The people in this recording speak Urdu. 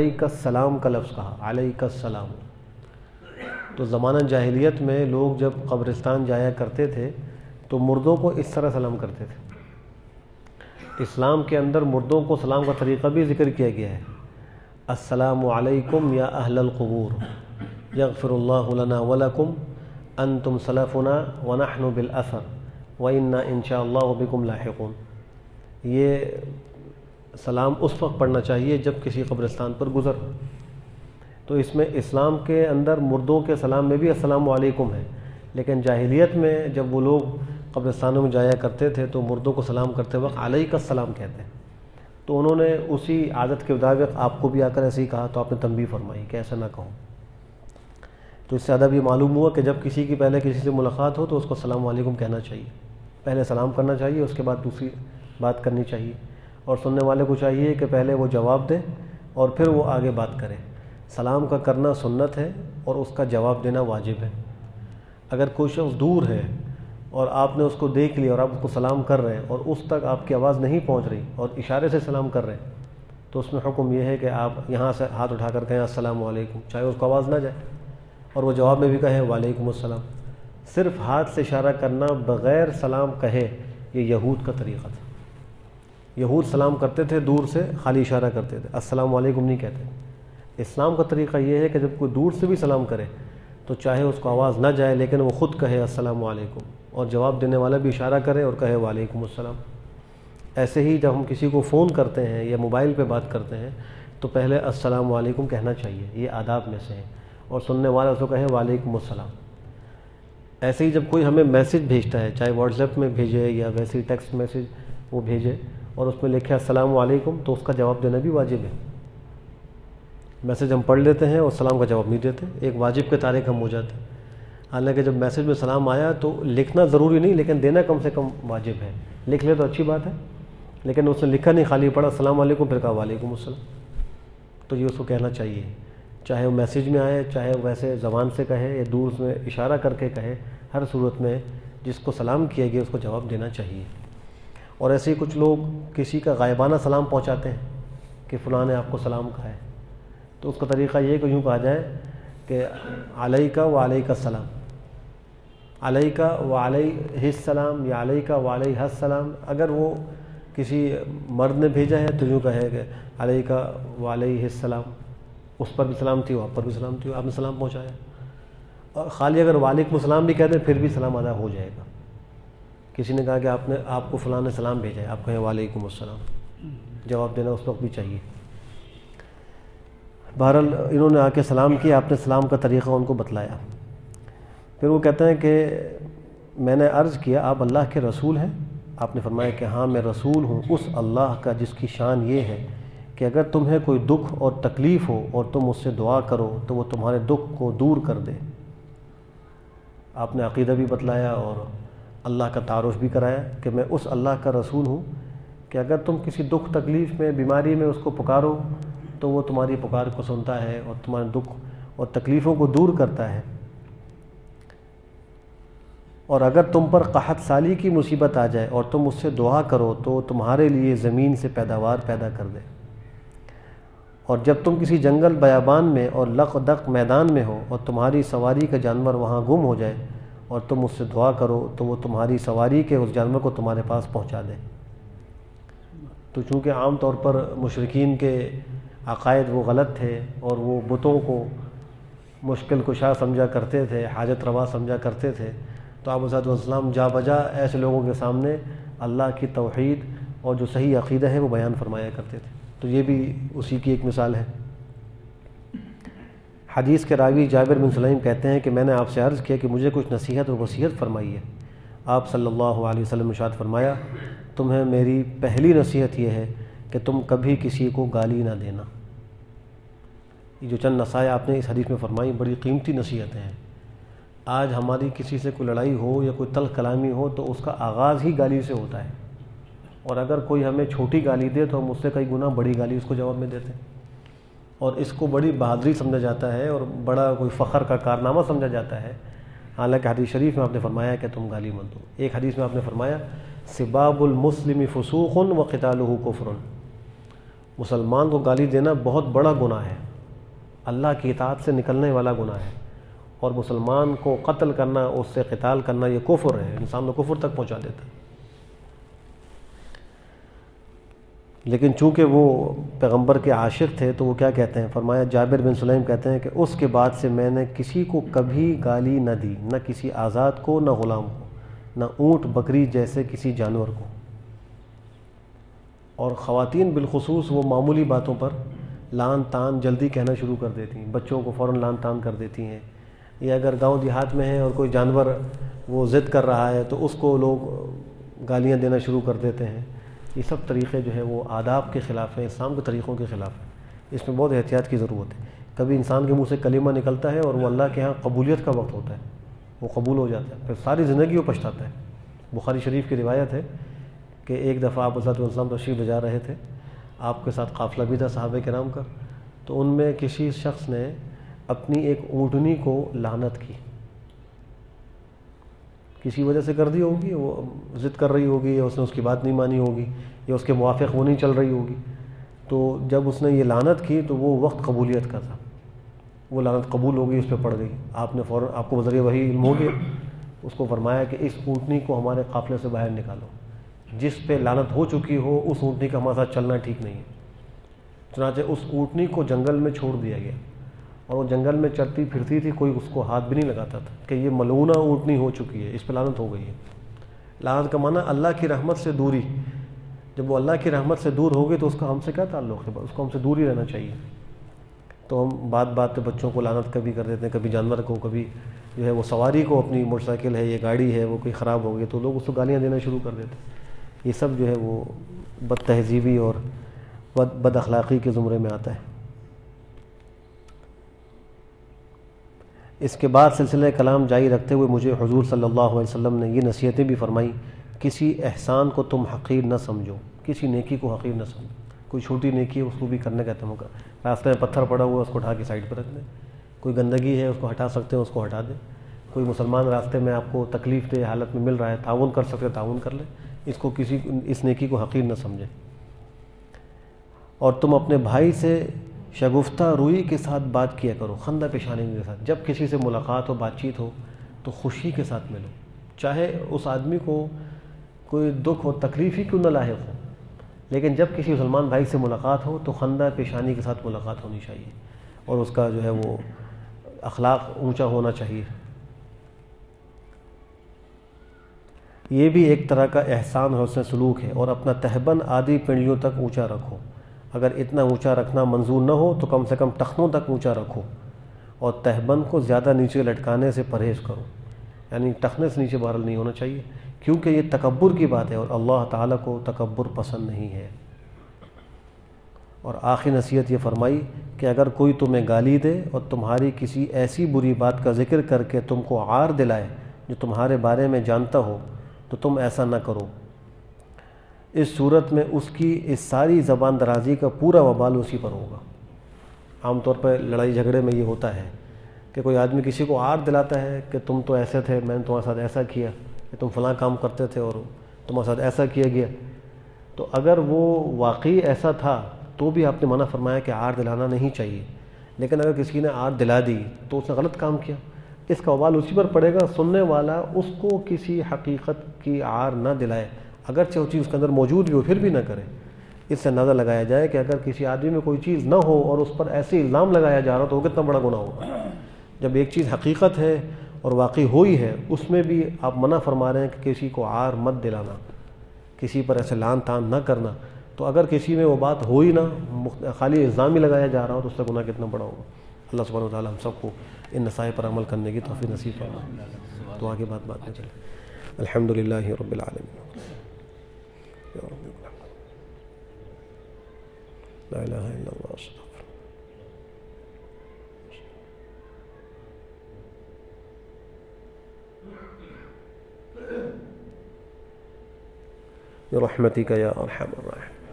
علیک السلام کا لفظ کہا، علیک السلام. تو زمانہ جاہلیت میں لوگ جب قبرستان جایا کرتے تھے تو مردوں کو اس طرح سلام کرتے تھے. اسلام کے اندر مردوں کو سلام کا طریقہ بھی ذکر کیا گیا ہے. السلام علیکم یا اہل القبور یغفر اللہ لنا ولکم انتم سلفنا ونحن بالاثر وانا انشاء اللہ بکم لاحقون. یہ سلام اس وقت پڑھنا چاہیے جب کسی قبرستان پر گزر. تو اس میں اسلام کے اندر مردوں کے سلام میں بھی السلام علیکم ہے، لیکن جاہلیت میں جب وہ لوگ قبرستانوں میں جایا کرتے تھے تو مردوں کو سلام کرتے وقت علیک السلام کہتے ہیں. تو انہوں نے اسی عادت کے مطابق آپ کو بھی آ کر ایسے ہی کہا، تو آپ نے تنبیہ فرمائی کہ ایسا نہ کہو. تو اس سے ادب یہ معلوم ہوا کہ جب کسی کی پہلے کسی سے ملاقات ہو تو اس کو السلام علیکم کہنا چاہیے، پہلے سلام کرنا چاہیے، اس کے بعد دوسری بات کرنی چاہیے. اور سننے والے کو چاہیے کہ پہلے وہ جواب دے اور پھر وہ آگے بات کرے. سلام کا کرنا سنت ہے اور اس کا جواب دینا واجب ہے. اگر کوئی شخص دور ہے اور آپ نے اس کو دیکھ لیا اور آپ اس کو سلام کر رہے ہیں اور اس تک آپ کی آواز نہیں پہنچ رہی اور اشارے سے سلام کر رہے ہیں، تو اس میں حکم یہ ہے کہ آپ یہاں سے ہاتھ اٹھا کر کہیں السلام علیکم، چاہے اس کو آواز نہ جائے، اور وہ جواب میں بھی کہے وعلیکم السلام. صرف ہاتھ سے اشارہ کرنا بغیر سلام کہے یہ یہود کا طریقہ تھا. یہود سلام کرتے تھے دور سے، خالی اشارہ کرتے تھے، السلام علیکم نہیں کہتے. اسلام کا طریقہ یہ ہے کہ جب کوئی دور سے بھی سلام کرے تو چاہے اس کو آواز نہ جائے لیکن وہ خود کہے السلام علیکم، اور جواب دینے والا بھی اشارہ کرے اور کہے وعلیکم السلام. ایسے ہی جب ہم کسی کو فون کرتے ہیں یا موبائل پہ بات کرتے ہیں تو پہلے السلام علیکم کہنا چاہیے، یہ آداب میں سے ہے، اور سننے والا اس کو کہے وعلیکم السلام. ایسے ہی جب کوئی ہمیں میسج بھیجتا ہے، چاہے واٹس ایپ میں بھیجے یا ویسے ہی ٹیکسٹ میسج وہ بھیجے اور اس میں لکھے السلام علیکم، تو اس کا جواب دینا بھی واجب ہے. میسج ہم پڑھ لیتے ہیں اور سلام کا جواب نہیں دیتے، ایک واجب کے تارک ہم ہو جاتے ہیں. حالانکہ جب میسج میں سلام آیا تو لکھنا ضروری نہیں لیکن دینا کم سے کم واجب ہے. لکھ لے تو اچھی بات ہے، لیکن اس نے لکھا نہیں، خالی پڑھا السلام علیکم پھر کہا وعلیکم السلام، تو یہ اس کو کہنا چاہیے، چاہے وہ میسج میں آئے، چاہے ویسے زبان سے کہے یا دور سے اشارہ کر کے کہے. ہر صورت میں جس کو سلام کیا گیا اس کو جواب دینا چاہیے. اور ایسے ہی کچھ لوگ کسی کا غائبانہ سلام پہنچاتے ہیں کہ فلاں نے آپ کو سلام کہا ہے، تو اس کا طریقہ یہ کہ یوں کہا جائے کہ علیکہ و علیکہ السلام، علیکہ و علیہ السلام یا علیکہ و علیہ السلام. اگر وہ کسی مرد نے بھیجا ہے تو یوں کہے کہ علیکہ و علیہ السلام، اس پر بھی سلام تھی، آپ پر بھی سلام تھی، آپ نے سلام پہنچایا. اور خالی اگر وعلیکم السلام بھی کہتے ہیں پھر بھی سلام ادا ہو جائے گا. کسی نے کہا کہ آپ کو فلاں نے سلام بھیجا ہے، آپ کہیں وعلیکم السلام، جواب دینا اس وقت بھی چاہیے. بہرحال انہوں نے آ کے سلام کیا، آپ نے سلام کا طریقہ ان کو بتلایا. پھر وہ کہتے ہیں کہ میں نے عرض کیا آپ اللہ کے رسول ہیں؟ آپ نے فرمایا کہ ہاں میں رسول ہوں اس اللہ کا جس کی شان یہ ہے کہ اگر تمہیں کوئی دکھ اور تکلیف ہو اور تم اس سے دعا کرو تو وہ تمہارے دکھ کو دور کر دے. آپ نے عقیدہ بھی بتلایا اور اللہ کا تعارف بھی کرایا کہ میں اس اللہ کا رسول ہوں کہ اگر تم کسی دکھ تکلیف میں بیماری میں اس کو پکارو تو وہ تمہاری پکار کو سنتا ہے اور تمہارے دکھ اور تکلیفوں کو دور کرتا ہے. اور اگر تم پر قحط سالی کی مصیبت آ جائے اور تم اس سے دعا کرو تو وہ تمہارے لیے زمین سے پیداوار پیدا کر دے. اور جب تم کسی جنگل بیابان میں اور لق دق میدان میں ہو اور تمہاری سواری کا جانور وہاں گم ہو جائے اور تم اس سے دعا کرو تو وہ تمہاری سواری کے اس جانور کو تمہارے پاس پہنچا دے. تو چونکہ عام طور پر مشرکین کے عقائد وہ غلط تھے اور وہ بتوں کو مشکل کشا سمجھا کرتے تھے، حاجت روا سمجھا کرتے تھے، تو آپ علیہ السلام جا بجا ایسے لوگوں کے سامنے اللہ کی توحید اور جو صحیح عقیدہ ہے وہ بیان فرمایا کرتے تھے. تو یہ بھی اسی کی ایک مثال ہے. حدیث کے راوی جابر بن سلیم کہتے ہیں کہ میں نے آپ سے عرض کیا کہ مجھے کچھ نصیحت اور وصیت فرمائی ہے. آپ صلی اللہ علیہ وسلم ارشاد فرمایا تمہیں میری پہلی نصیحت یہ ہے کہ تم کبھی کسی کو گالی نہ دینا. یہ جو چند نصائح آپ نے اس حدیث میں فرمائی بڑی قیمتی نصیحتیں ہیں. آج ہماری کسی سے کوئی لڑائی ہو یا کوئی تلخ کلامی ہو تو اس کا آغاز ہی گالی سے ہوتا ہے، اور اگر کوئی ہمیں چھوٹی گالی دے تو ہم اس سے کئی گنا بڑی گالی اس کو جواب میں دیتے ہیں، اور اس کو بڑی بہادری سمجھا جاتا ہے اور بڑا کوئی فخر کا کارنامہ سمجھا جاتا ہے. حالانکہ حدیث شریف میں آپ نے فرمایا کہ تم گالی مت دو. ایک حدیث میں آپ نے فرمایا سباب المسلم فسوق وقتالہ کفر، مسلمان کو گالی دینا بہت بڑا گناہ ہے، اللہ کی اطاعت سے نکلنے والا گناہ ہے، اور مسلمان کو قتل کرنا، اس سے قتال کرنا، یہ کفر ہے، انسان کو کفر تک پہنچا دیتا ہے۔ لیکن چونکہ وہ پیغمبر کے عاشق تھے تو وہ کیا کہتے ہیں، فرمایا جابر بن سلیم کہتے ہیں کہ اس کے بعد سے میں نے کسی کو کبھی گالی نہ دی، نہ کسی آزاد کو، نہ غلام کو، نہ اونٹ بکری جیسے کسی جانور کو۔ اور خواتین بالخصوص وہ معمولی باتوں پر لان تان جلدی کہنا شروع کر دیتی ہیں، بچوں کو فوراً لان تان کر دیتی ہیں، یا اگر گاؤں دیہات میں ہے اور کوئی جانور وہ ضد کر رہا ہے تو اس کو لوگ گالیاں دینا شروع کر دیتے ہیں۔ یہ سب طریقے جو ہے وہ آداب کے خلاف ہیں، اسلام کے طریقوں کے خلاف ہیں، اس میں بہت احتیاط کی ضرورت ہے۔ کبھی انسان کے منہ سے کلمہ نکلتا ہے اور وہ اللہ کے ہاں قبولیت کا وقت ہوتا ہے، وہ قبول ہو جاتا ہے، پھر ساری زندگی وہ پچھتاتا ہے۔ بخاری شریف کی روایت ہے کہ ایک دفعہ آپ صلی اللہ علیہ وسلم تشریف لے جا رہے تھے، آپ کے ساتھ قافلہ بھی تھا صحابہ کرام کا، تو ان میں کسی شخص نے اپنی ایک اونٹنی کو لعنت کی، کسی وجہ سے کر دی ہوگی، وہ ضد کر رہی ہوگی، یا اس نے اس کی بات نہیں مانی ہوگی، یا اس کے موافق وہ نہیں چل رہی ہوگی، تو جب اس نے یہ لعنت کی تو وہ وقت قبولیت کا تھا، وہ لعنت قبول ہو گئی، اس پہ پڑ گئی۔ آپ نے فوراً، آپ کو بذریعہ وحی علم ہو گیا، اس کو فرمایا کہ اس اونٹنی کو ہمارے قافلے سے باہر نکالو، جس پہ لعنت ہو چکی ہو اس اونٹنی کا ہمارے ساتھ چلنا ٹھیک نہیں ہے۔ چنانچہ اس اونٹنی کو جنگل میں چھوڑ دیا گیا، اور وہ جنگل میں چلتی پھرتی تھی، کوئی اس کو ہاتھ بھی نہیں لگاتا تھا کہ یہ ملعونہ اونٹنی ہو چکی ہے، اس پہ لعنت ہو گئی ہے۔ لعنت کا معنی اللہ کی رحمت سے دوری، جب وہ اللہ کی رحمت سے دور ہوگی تو اس کا ہم سے کیا تعلق ہے، اس کو ہم سے دور ہی رہنا چاہیے۔ تو ہم بات بات پہ بچوں کو لعنت کبھی کر دیتے ہیں، کبھی جانور کو، کبھی جو ہے وہ سواری کو، اپنی موٹر سائیکل ہے، یہ گاڑی ہے، وہ کوئی خراب ہو گئی تو لوگ اس کو گالیاں دینا شروع کر دیتے ہیں۔ یہ سب جو ہے وہ بد تہذیبی اور بد اخلاقی کے زمرے میں آتا ہے۔ اس کے بعد سلسلہ کلام جاری رکھتے ہوئے مجھے حضور صلی اللہ علیہ وسلم نے یہ نصیحتیں بھی فرمائیں، کسی احسان کو تم حقیر نہ سمجھو، کسی نیکی کو حقیر نہ سمجھو، کوئی چھوٹی نیکی ہے اس کو بھی کرنے کا تم کا، راستے میں پتھر پڑا ہوا ہے اس کو اٹھا کے سائڈ پہ رکھ دیں، کوئی گندگی ہے اس کو ہٹا سکتے ہیں اس کو ہٹا دیں، کوئی مسلمان راستے میں آپ کو تکلیف دہ حالت میں مل رہا ہے، تعاون کر سکتے تعاون کر لیں، اس نیکی کو حقیر نہ سمجھیں۔ اور تم اپنے بھائی سے شگفتہ روئی کے ساتھ بات کیا کرو، خندہ پیشانی کے ساتھ، جب کسی سے ملاقات ہو، بات چیت ہو تو خوشی کے ساتھ ملو، چاہے اس آدمی کو کوئی دکھ ہو، تکلیف ہی کیوں نہ لاحق ہو، لیکن جب کسی مسلمان بھائی سے ملاقات ہو تو خندہ پیشانی کے ساتھ ملاقات ہونی چاہیے، اور اس کا جو ہے وہ اخلاق اونچا ہونا چاہیے۔ یہ بھی ایک طرح کا احسان اور حسن سلوک ہے۔ اور اپنا تہبند آدھی پنڈلیوں تک اونچا رکھو، اگر اتنا اونچا رکھنا منظور نہ ہو تو کم سے کم ٹخنوں تک اونچا رکھو، اور تہبند کو زیادہ نیچے لٹکانے سے پرہیز کرو، یعنی ٹخنے سے نیچے بہرحال نہیں ہونا چاہیے، کیونکہ یہ تکبر کی بات ہے اور اللہ تعالیٰ کو تکبر پسند نہیں ہے۔ اور آخری نصیحت یہ فرمائی کہ اگر کوئی تمہیں گالی دے اور تمہاری کسی ایسی بری بات کا ذکر کر کے تم کو عار دلائے جو تمہارے بارے میں جانتا ہو تو تم ایسا نہ کرو، اس صورت میں اس کی اس ساری زبان درازی کا پورا وبال اسی پر ہوگا۔ عام طور پر لڑائی جھگڑے میں یہ ہوتا ہے کہ کوئی آدمی کسی کو عار دلاتا ہے کہ تم تو ایسے تھے، میں نے تمہارے ساتھ ایسا کیا، کہ تم فلاں کام کرتے تھے اور تمہارے ساتھ ایسا کیا گیا، تو اگر وہ واقعی ایسا تھا تو بھی آپ نے منع فرمایا کہ عار دلانا نہیں چاہیے، لیکن اگر کسی نے عار دلا دی تو اس نے غلط کام کیا، اس کا وبال اسی پر پڑے گا، سننے والا اس کو کسی حقیقت کی عار نہ دلائے، اگرچہ وہ چیز اس کے اندر موجود بھی ہو پھر بھی نہ کرے۔ اس سے اندازہ لگایا جائے کہ اگر کسی آدمی میں کوئی چیز نہ ہو اور اس پر ایسے الزام لگایا جا رہا ہو تو وہ کتنا بڑا گناہ ہوگا۔ جب ایک چیز حقیقت ہے اور واقعی ہوئی ہے، اس میں بھی آپ منع فرما رہے ہیں کہ کسی کو عار مت دلانا، کسی پر ایسے لان تان نہ کرنا، تو اگر کسی میں وہ بات ہوئی نہ، خالی الزام ہی لگایا جا رہا ہو تو اس کا گناہ کتنا بڑا ہوگا۔ اللہ سبحانہ و تعالیٰ ہم سب کو ان نصائح پر عمل کرنے کی توفیق نصیب فرمائے۔ تو آگے بات میں چلے۔ الحمدللہ رب العالمین، لا الہ الا اللہ، استغفر برحمتک یا ارحم الراحمین۔